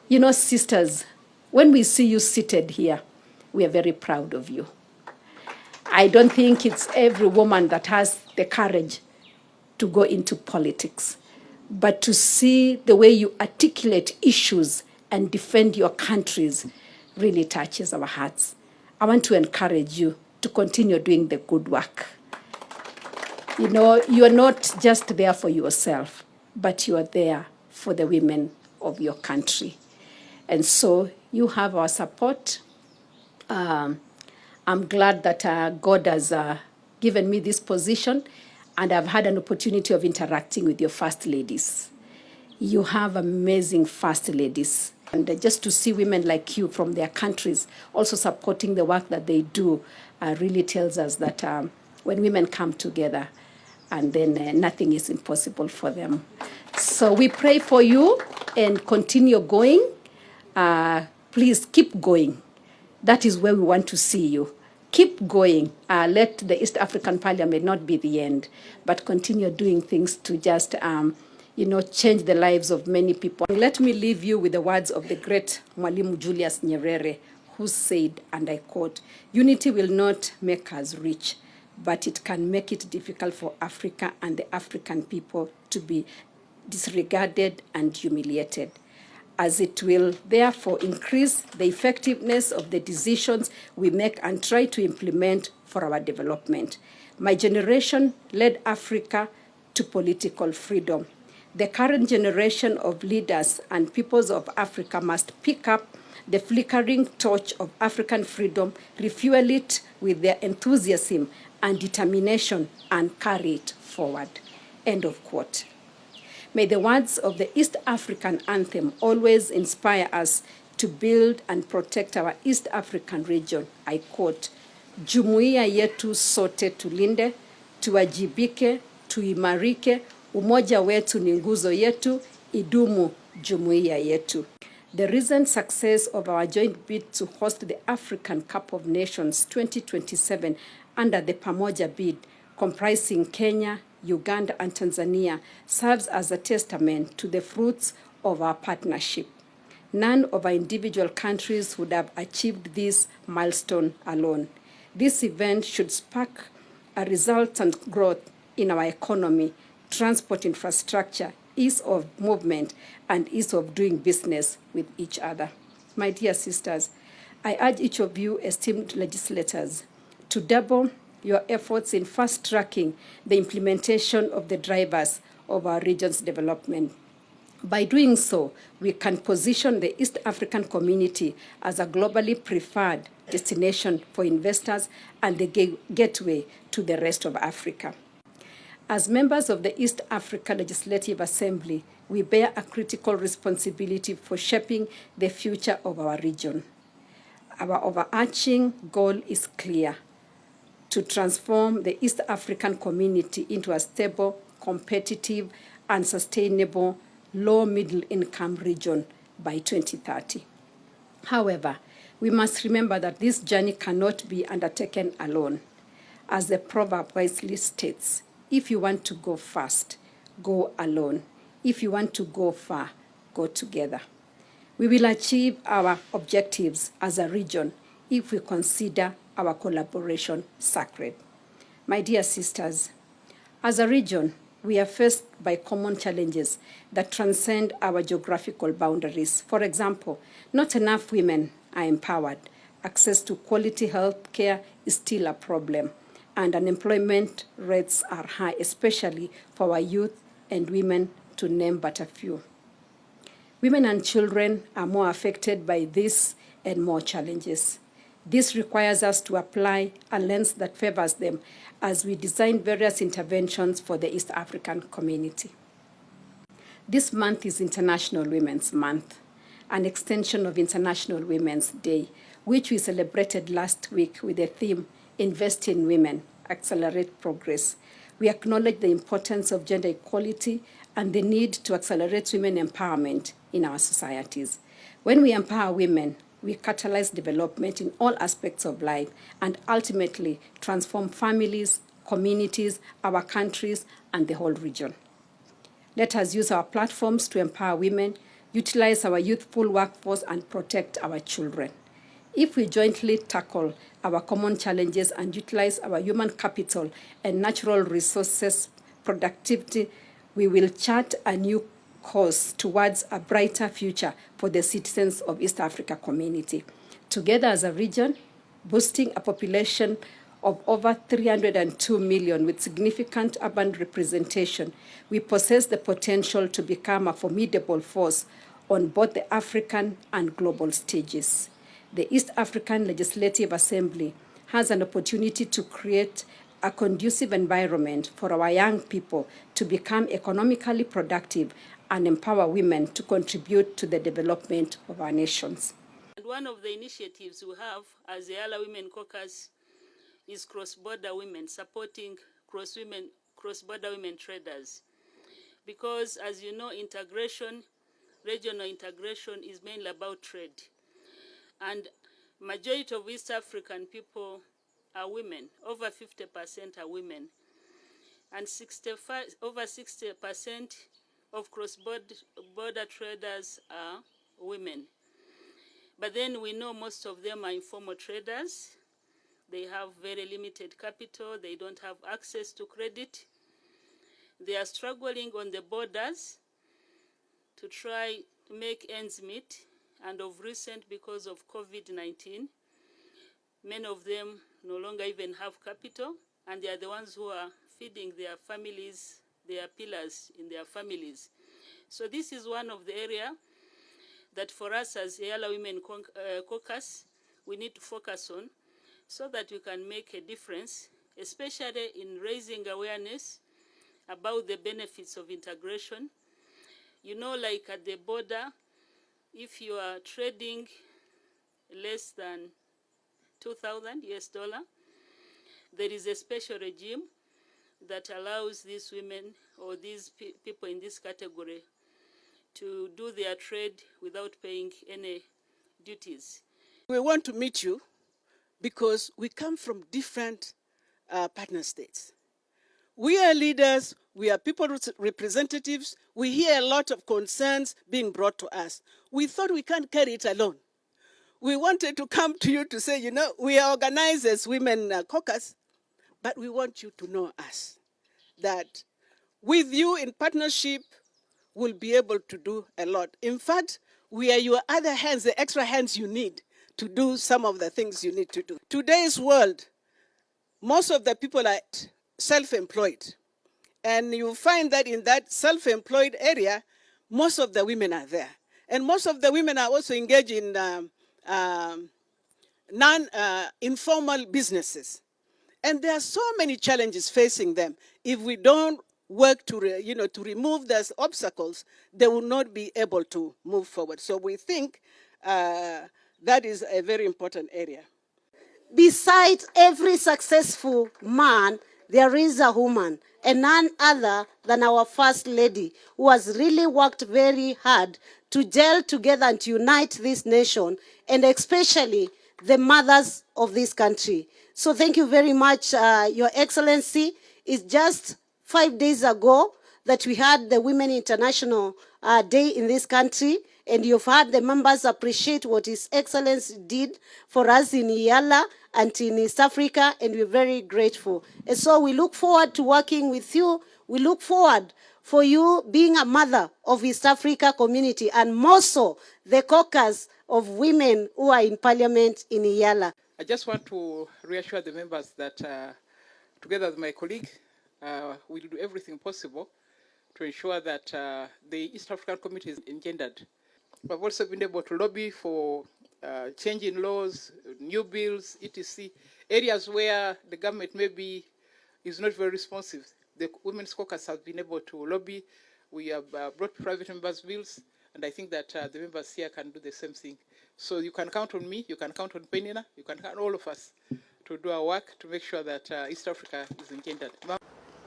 You know, sisters, when we see you seated here, we are very proud of you. I don't think it's every woman that has the courage to go into politics, but to see the way you articulate issues and defend your countries really touches our hearts. I want to encourage you to continue doing the good work. You know, you are not just there for yourself, but you are there for the women of your country. And so you have our support. I'm glad that God has given me this position, and I've had an opportunity of interacting with your first ladies. You have amazing first ladies. And just to see women like you from their countries also supporting the work that they do really tells us that when women come together, and then nothing is impossible for them. So we pray for you and continue going. Please keep going. That is where we want to see you. Keep going. Let the East African Parliament not be the end, but continue doing things to just, change the lives of many people. Let me leave you with the words of the great Mwalimu Julius Nyerere, who said, and I quote, "Unity will not make us rich, but it can make it difficult for Africa and the African people to be disregarded and humiliated, as it will therefore increase the effectiveness of the decisions we make and try to implement for our development. My generation led Africa to political freedom. The current generation of leaders and peoples of Africa must pick up the flickering torch of African freedom, refuel it with their enthusiasm and determination, and carry it forward." End of quote. May the words of the East African anthem always inspire us to build and protect our East African region. I quote, "Jumuiya yetu sote tulinde, tuwajibike, tuimarike, umoja wetu ni nguzo yetu, idumu jumuiya yetu." The recent success of our joint bid to host the African Cup of Nations 2027 under the Pamoja bid, comprising Kenya, Uganda, and Tanzania, serves as a testament to the fruits of our partnership. None of our individual countries would have achieved this milestone alone. This event should spark a resultant growth in our economy, transport infrastructure, ease of movement, and ease of doing business with each other. My dear sisters, I urge each of you, esteemed legislators, to double your efforts in fast-tracking the implementation of the drivers of our region's development. By doing so, we can position the East African community as a globally preferred destination for investors and the gateway to the rest of Africa. As members of the East Africa Legislative Assembly, we bear a critical responsibility for shaping the future of our region. Our overarching goal is clear: to transform the East African community into a stable, competitive, and sustainable low-middle income region by 2030. However, we must remember that this journey cannot be undertaken alone. As the proverb wisely states, if you want to go fast, go alone. If you want to go far, go together. We will achieve our objectives as a region if we consider our collaboration sacred. My dear sisters, as a region, we are faced by common challenges that transcend our geographical boundaries. For example, not enough women are empowered. Access to quality health care is still a problem, and unemployment rates are high, especially for our youth and women, to name but a few. Women and children are more affected by this and more challenges. This requires us to apply a lens that favors them as we design various interventions for the East African community. This month is International Women's Month, an extension of International Women's Day, which we celebrated last week with the theme, "Invest in Women, Accelerate Progress." We acknowledge the importance of gender equality and the need to accelerate women empowerment in our societies. When we empower women, we catalyze development in all aspects of life and ultimately transform families, communities, our countries, and the whole region. Let us use our platforms to empower women, utilize our youthful workforce, and protect our children. If we jointly tackle our common challenges and utilize our human capital and natural resources productivity, we will chart a new course towards a brighter future for the citizens of East Africa community. Together as a region, boasting a population of over 302 million with significant urban representation, we possess the potential to become a formidable force on both the African and global stages. The East African Legislative Assembly has an opportunity to create a conducive environment for our young people to become economically productive and empower women to contribute to the development of our nations. And one of the initiatives we have as the Yala Women Caucus is cross-border women, supporting cross-border women traders. Because as you know, integration, regional integration is mainly about trade. And majority of East African people are women. Over 50% are women. And over 60% of cross-border traders are women. But then we know most of them are informal traders. They have very limited capital. They don't have access to credit. They are struggling on the borders to try to make ends meet. And of recent, because of COVID-19, many of them no longer even have capital, and they are the ones who are feeding their families, they are pillars in their families. So this is one of the areas that for us as Yala Women Caucus, we need to focus on so that we can make a difference, especially in raising awareness about the benefits of integration. You know, like at the border, if you are trading less than $2,000 US, there is a special regime that allows these women or these people in this category to do their trade without paying any duties. We want to meet you because we come from different partner states. We are leaders, we are people representatives, we hear a lot of concerns being brought to us. We thought we can't carry it alone. We wanted to come to you to say, you know, we are organized as Women Caucus, but we want you to know us, that with you in partnership, we'll be able to do a lot. In fact, we are your other hands, the extra hands you need to do some of the things you need to do. Today's world, most of the people are self-employed. And you find that in that self-employed area, most of the women are there. And most of the women are also engaged in non-informal businesses. And there are so many challenges facing them. If we don't work to remove those obstacles, they will not be able to move forward. So we think that is a very important area. Besides every successful man, there is a woman, and none other than our First Lady, who has really worked very hard to gel together and to unite this nation, and especially the mothers of this country. So thank you very much, Your Excellency. It's just 5 days ago that we had the Women International Day in this country, and you've had the members appreciate what His Excellency did for us in Yala and in East Africa, and we're very grateful. And so we look forward to working with you. We look forward for you being a mother of East Africa community, and more so the caucus of women who are in parliament in Yala. I just want to reassure the members that together with my colleague, we'll do everything possible to ensure that the East African community is engendered. We've also been able to lobby for change in laws, new bills, etc. Areas where the government maybe is not very responsive. The Women's Caucus has been able to lobby. We have brought private members' bills, and I think that the members here can do the same thing. So you can count on me, you can count on Penina, you can count on all of us to do our work to make sure that East Africa is engendered.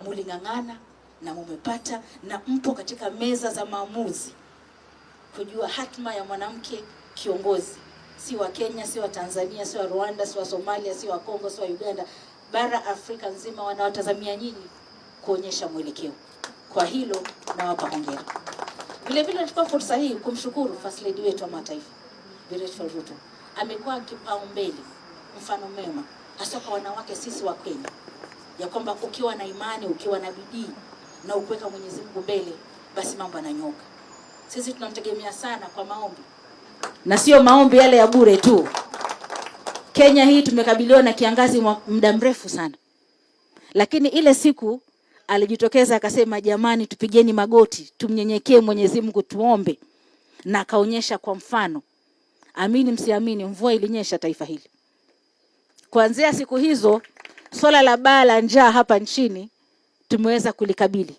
Mulingangana na mumepata na mpo katika meza za maamuzi kujua hatima ya mwanamke kiongozi, si wa Kenya, si wa Tanzania, si wa Rwanda, si wa Somalia, si wa Kongo, si wa Uganda, bara Afrika nzima wanawatazamia nyinyi kuonyesha mwelekeo. Kwa hilo nawapa hongera. Vile vile nachukua fursa hii kumshukuru First Lady wetu wa mataifa Bi Rachel Ruto. Amekuwa kipaumbele, mfano mema hasa kwa wanawake sisi wa Kenya, ya kwamba ukiwa na imani, ukiwa na bidii na ukuweka Mwenyezi Mungu mbele, basi mambo yananyoka. Sisi tunamtegemea sana kwa maombi, na sio maombi yale ya bure tu. Kenya hii tumekabiliwa na kiangazi muda mrefu sana, lakini ile siku alijitokeza akasema, jamani, tupigeni magoti, tumnyenyekee Mwenyezi Mungu, tuombe, na akaonyesha kwa mfano. Amini msiamini, mvua ilinyesha taifa hili. Kuanzia siku hizo swala la baa la njaa hapa nchini tumeweza kulikabili.